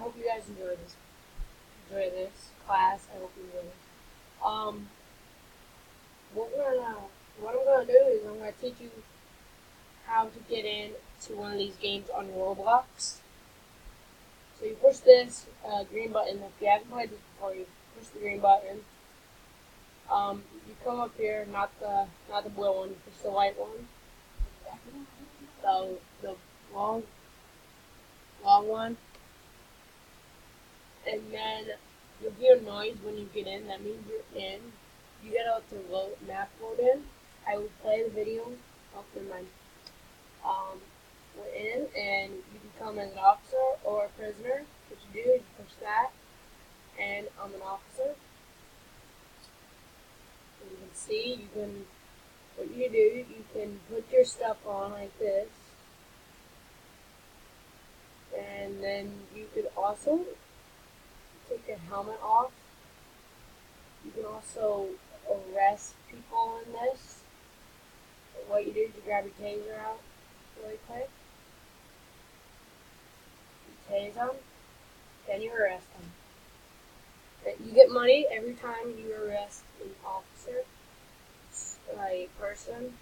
hope you guys enjoy this class. I hope you enjoy this. Um, what we're gonna, what I'm gonna do is I'm gonna teach you how to get in to one of these games on Roblox. So you push this green button. If you haven't played this before, you push the green button. You come up here, not the blue one, you push the white one. So the long one, and then you'll hear noise when you get in. That means you're in. You get out to vote, map vote in. I will play the video. Oh, never mind. We're in, and you can come as an officer or a prisoner. What you do is you push that, and I'm an officer. And you can see, what you do, you can put your stuff on like this, and then you could also take your helmet off. You can also arrest people in this. And what you do is you grab your taser out really quick. You tase them, then you arrest them. You get money every time you arrest an officer, a person.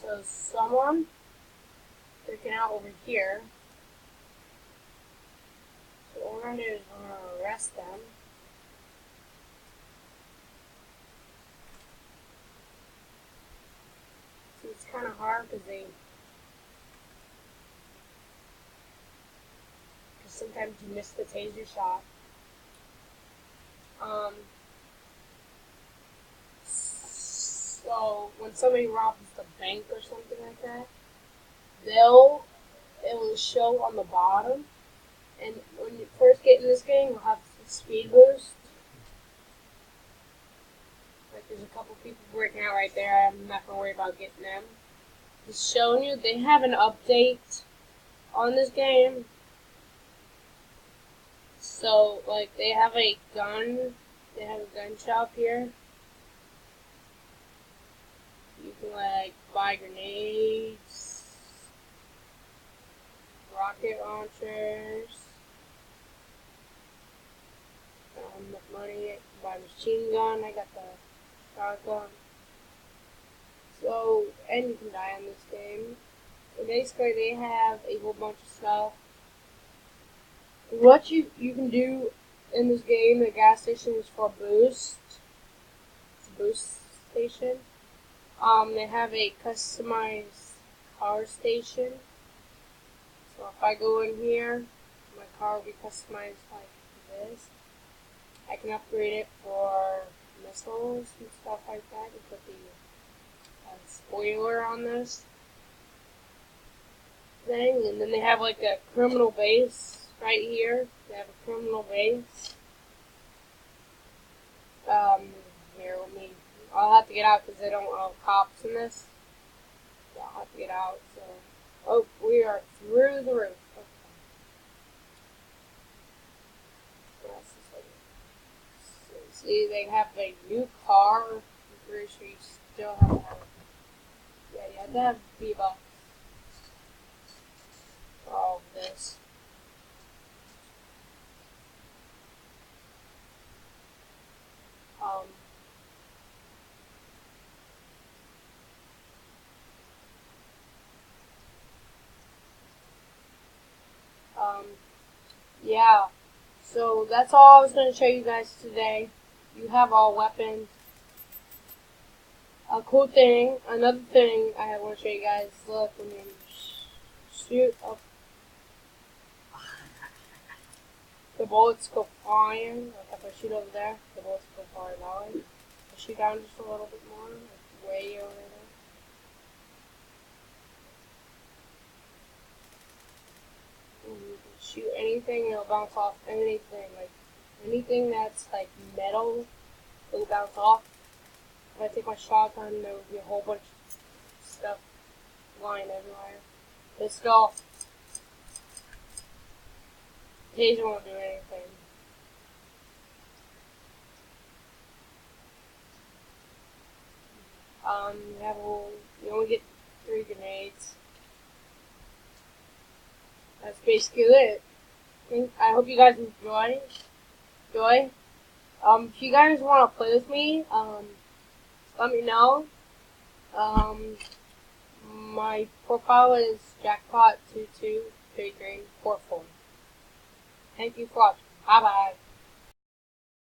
So someone freaking out over here. So what we're going to do is we're going to arrest them. See, it's kind of hard because sometimes you miss the taser shot. So when somebody robs the bank or something like that, it will show on the bottom. And when you first get in this game, you'll have the speed boost. Like there's a couple people breaking out right there. I'm not gonna worry about getting them. Just showing you they have an update on this game. So like they have a gun shop here. You can like buy grenades, rocket launchers, money, buy machine gun. I got the shotgun. So, and you can die in this game. So basically, they have a whole bunch of stuff. What you can do in this game, the gas station is for boost. It's a boost station. They have a customized car station. So if I go in here, my car will be customized like this. I can upgrade it for missiles and stuff like that. You put the spoiler on this thing, and then they have like a criminal base right here. They have a criminal base. Here, I'll have to get out because they don't allow cops in this. So I'll have to get out. So, oh, we are through the roof. So, see, they have a new car. I'm pretty sure you still have to have. Yeah, you have to have V-Bucks for all of this. Um, yeah. So that's all I was going to show you guys today. You have all weapons. A cool thing, another thing I want to show you guys. Look, when you shoot up, the bullets go flying. Like if I shoot over there, the bullets go flying that way. I shoot down just a little bit more, like way over there. And you can shoot anything, it'll bounce off anything. Like anything that's like metal, it'll bounce off. If I take my shotgun, there will be a whole bunch of stuff flying everywhere. Let's go. Taser won't do anything. You only get 3 grenades. That's basically it. I hope you guys enjoy. If you guys want to play with me, let me know. Um, my profile is jackpot223344. Thank you for watching. Bye bye.